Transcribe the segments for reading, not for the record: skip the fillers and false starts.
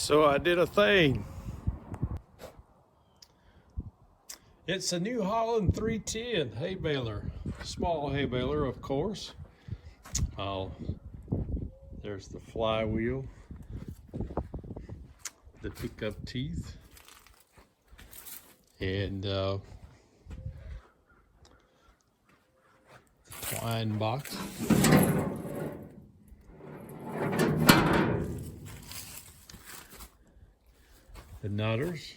So I did a thing. It's a New Holland 310 hay baler. Small hay baler, of course. There's the flywheel, the pickup teeth, and the twine box. The nutters.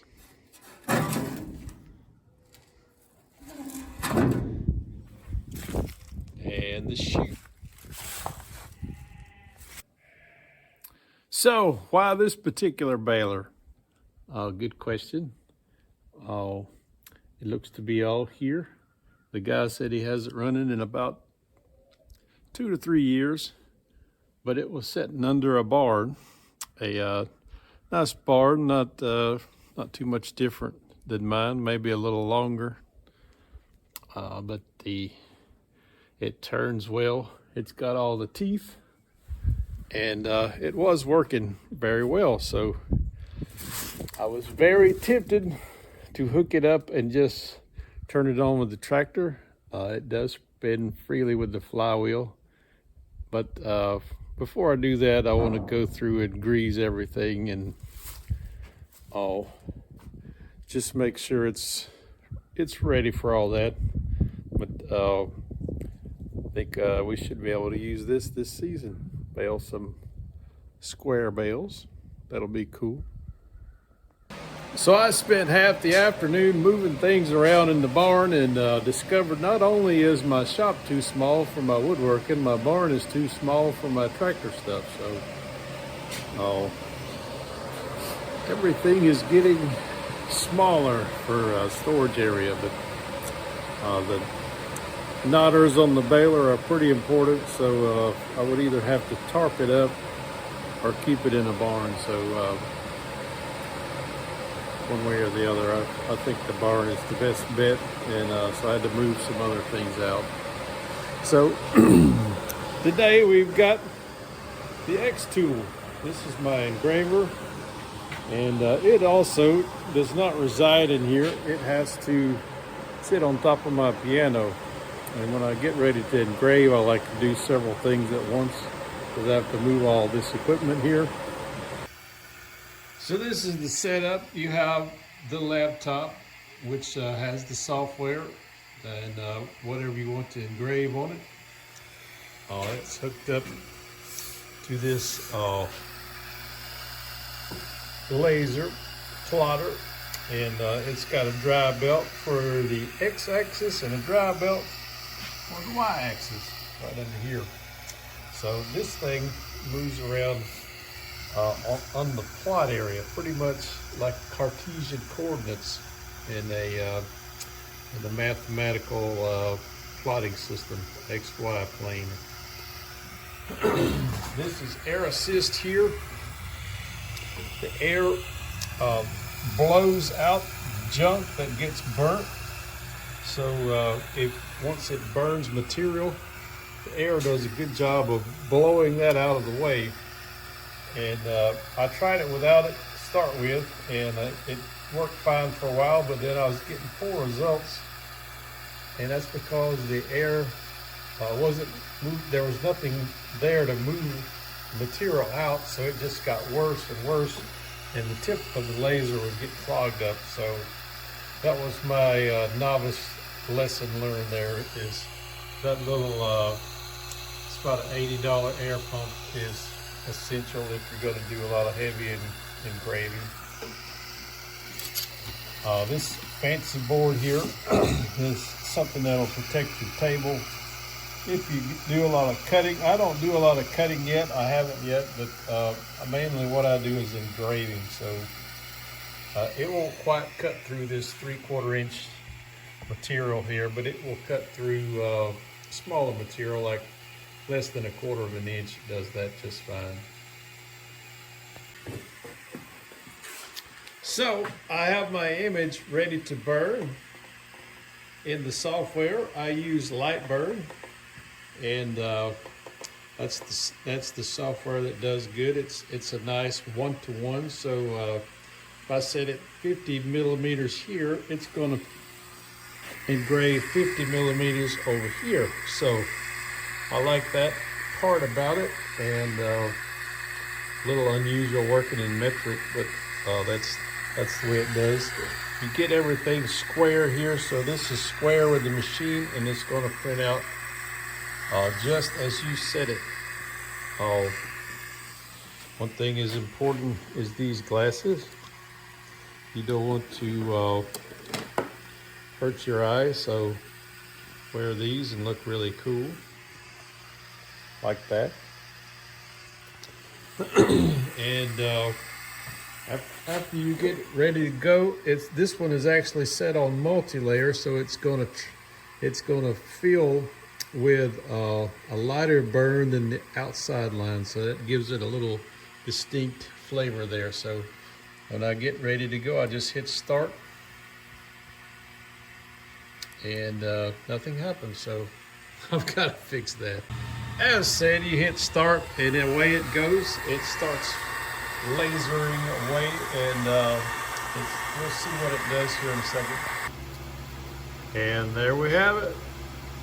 And the chute. So, why this particular baler? Good question. It looks to be all here. The guy said he has it running in about 2 to 3 years, but it was sitting under a barn, a nice barn, not too much different than mine, maybe a little longer, but it turns well. It's got all the teeth, and it was working very well. So I was very tempted to hook it up and just turn it on with the tractor. It does spin freely with the flywheel, but before I do that, I want to go through and grease everything and just make sure it's ready for all that. But I think we should be able to use this season. Bale some square bales. That'll be cool. So I spent half the afternoon moving things around in the barn and discovered not only is my shop too small for my woodworking, my barn is too small for my tractor stuff. So everything is getting smaller for storage area, but the knotters on the baler are pretty important, so I would either have to tarp it up or keep it in a barn. So one way or the other, I think the barn is the best bet, and so I had to move some other things out. So today we've got the XTool. This is my engraver, and it also does not reside in here. It has to sit on top of my piano. And when I get ready to engrave, I like to do several things at once because I have to move all this equipment here. So this is the setup. You have the laptop, which has the software and whatever you want to engrave on it. It's hooked up to this laser plotter, and it's got a dry belt for the x-axis and a dry belt for the y-axis right under here. So this thing moves around on the plot area, pretty much like Cartesian coordinates in the mathematical plotting system, XY plane. This is air assist here. The air blows out junk that gets burnt. So once it burns material, the air does a good job of blowing that out of the way. And I tried it without it to start with, and it worked fine for a while, but then I was getting poor results. And that's because the air wasn't moved. There was nothing there to move material out, so it just got worse and worse, and the tip of the laser would get clogged up. So that was my novice lesson learned there, is that little, it's about an $80 air pump is essential if you're going to do a lot of heavy engraving. This fancy board here is something that'll protect your table if you do a lot of cutting. I don't do a lot of cutting yet. I haven't yet, but mainly what I do is engraving. So it won't quite cut through this 3/4 inch material here, but it will cut through smaller material, like less than 1/4 of an inch. It does that just fine. So I have my image ready to burn. In the software, I use Lightburn, and That's the software that does good. It's a nice 1-to-1. So if I set it 50 millimeters here, it's going to engrave 50 millimeters over here. So I like that part about it, and a little unusual working in metric, but that's the way it does. You get everything square here, so this is square with the machine, and it's going to print out just as you set it. One thing is important is these glasses. You don't want to hurt your eyes, so wear these and look really cool like that. And after you get ready to go, this one is actually set on multi-layer, so it's gonna fill with a lighter burn than the outside line, so that gives it a little distinct flavor there. So when I get ready to go, I just hit start, and nothing happens. So I've got to fix that. As said, you hit start, and the way it goes, it starts lasering away, and we'll see what it does here in a second. And there we have it.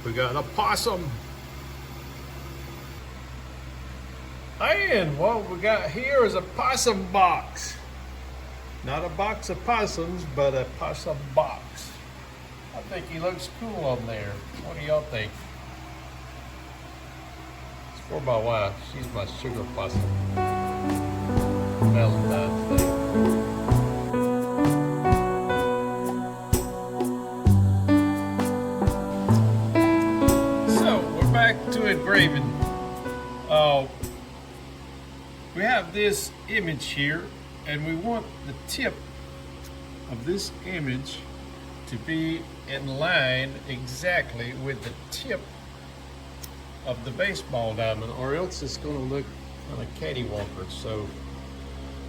We got a possum. And what we got here is a possum box. Not a box of possums, but a possum box. I think he looks cool on there. What do y'all think? It's for my wife. She's my sugar possum. Valentine's Day. So we're back to engraving. We have this image here, and we want the tip of this image to be in line exactly with the tip of the baseball diamond, or else it's going to look kind of cattywalker. So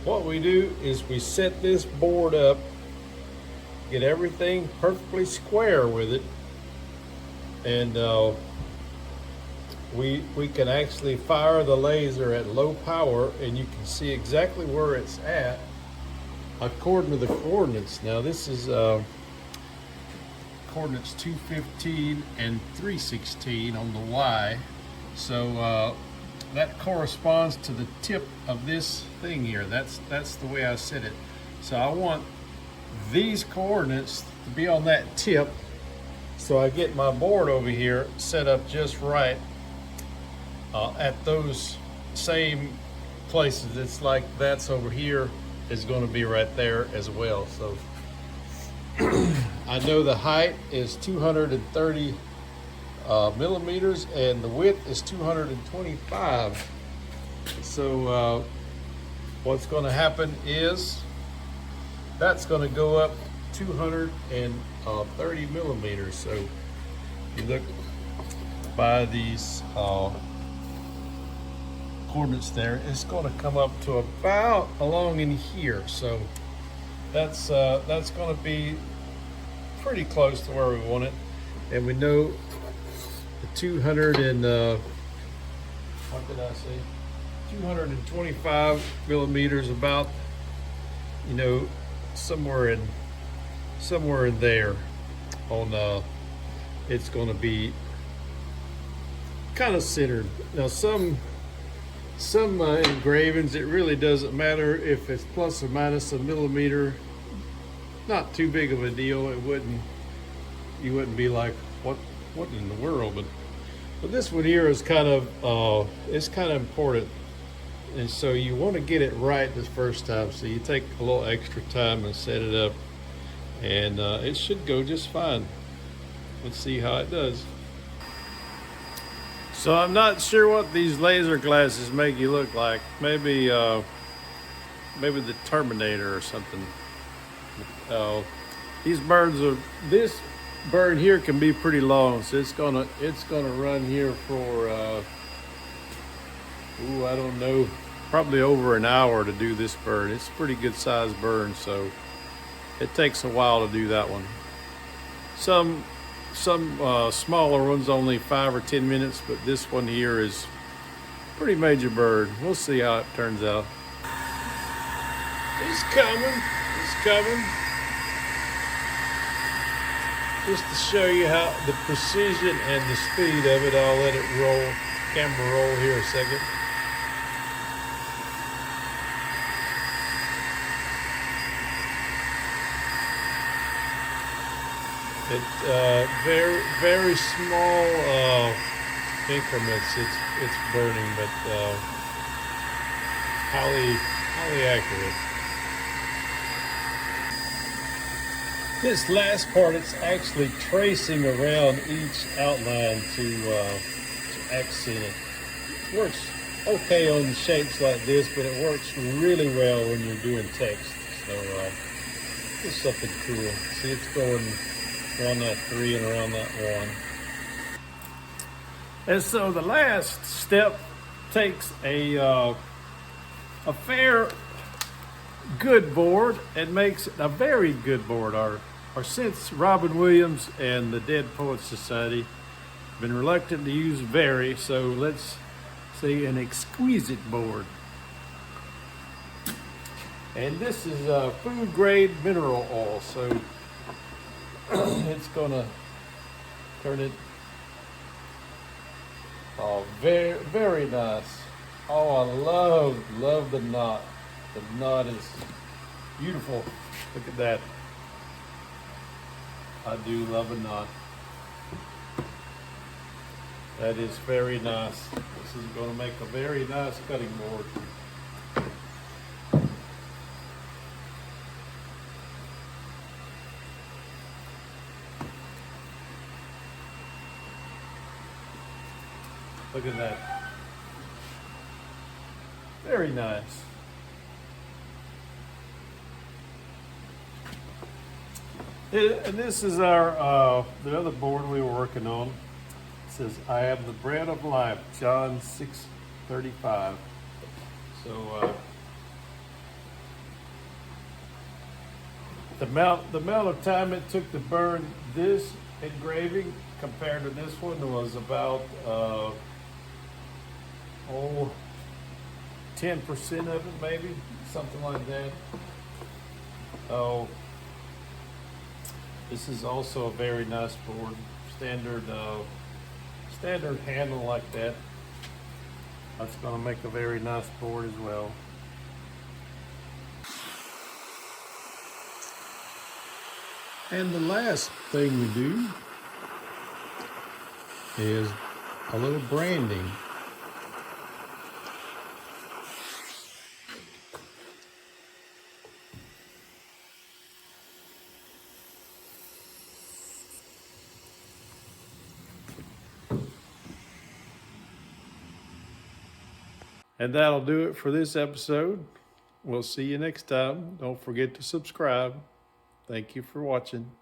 what we do is we set this board up, get everything perfectly square with it, and we can actually fire the laser at low power, and you can see exactly where it's at according to the coordinates. Now this is coordinates 215 and 316 on the Y, so that corresponds to the tip of this thing here. That's the way I set it. So I want these coordinates to be on that tip, so I get my board over here set up just right at those same places. It's like that's over here is going to be right there as well. So I know the height is 230 millimeters, and the width is 225. So what's going to happen is that's going to go up 230 millimeters. So you look by these coordinates there, it's going to come up to about along in here. So that's going to be pretty close to where we want it. And we know the 200 and what did I say? 225 millimeters, about, you know, somewhere in there on it's going to be kind of centered. Now some engravings, it really doesn't matter if it's plus or minus a millimeter. Not too big of a deal. You wouldn't be like, what in the world? But this one here is kind of it's kind of important, and so you want to get it right the first time. So you take a little extra time and set it up, and it should go just fine. Let's see how it does. So I'm not sure what these laser glasses make you look like. Maybe the Terminator or something. These burns this burn here can be pretty long, so it's gonna run here for I don't know, probably over an hour to do this burn. It's a pretty good sized burn, so it takes a while to do that one. Some smaller ones only 5 or 10 minutes, but this one here is Pretty major bird. We'll see how it turns out. He's coming. He's coming. Just to show you how the precision and the speed of it, I'll let it roll. Camera roll here a second. It's very small increments. It's burning, but highly accurate. This last part, it's actually tracing around each outline to accent it. Works okay on shapes like this, but it works really well when you're doing text. So just something cool. See, it's going around that 3 and around that 1. And so the last step takes a fair good board and makes it a very good board. Or since Robin Williams and the Dead Poets Society have been reluctant to use very, so let's say an exquisite board. And this is food grade mineral oil, so it's gonna turn it very nice. Oh, I love the knot. The knot is beautiful. Look at that. I do love a knot. That is very nice. This is going to make a very nice cutting board. Look at that. Very nice. And this is our the other board we were working on. It says, "I am the bread of life," John 6:35. So the amount of time it took to burn this engraving compared to this one was about 10% of it, maybe something like that. Oh. This is also a very nice board. Standard handle like that. That's going to make a very nice board as well. And the last thing we do is a little branding. And that'll do it for this episode. We'll see you next time. Don't forget to subscribe. Thank you for watching.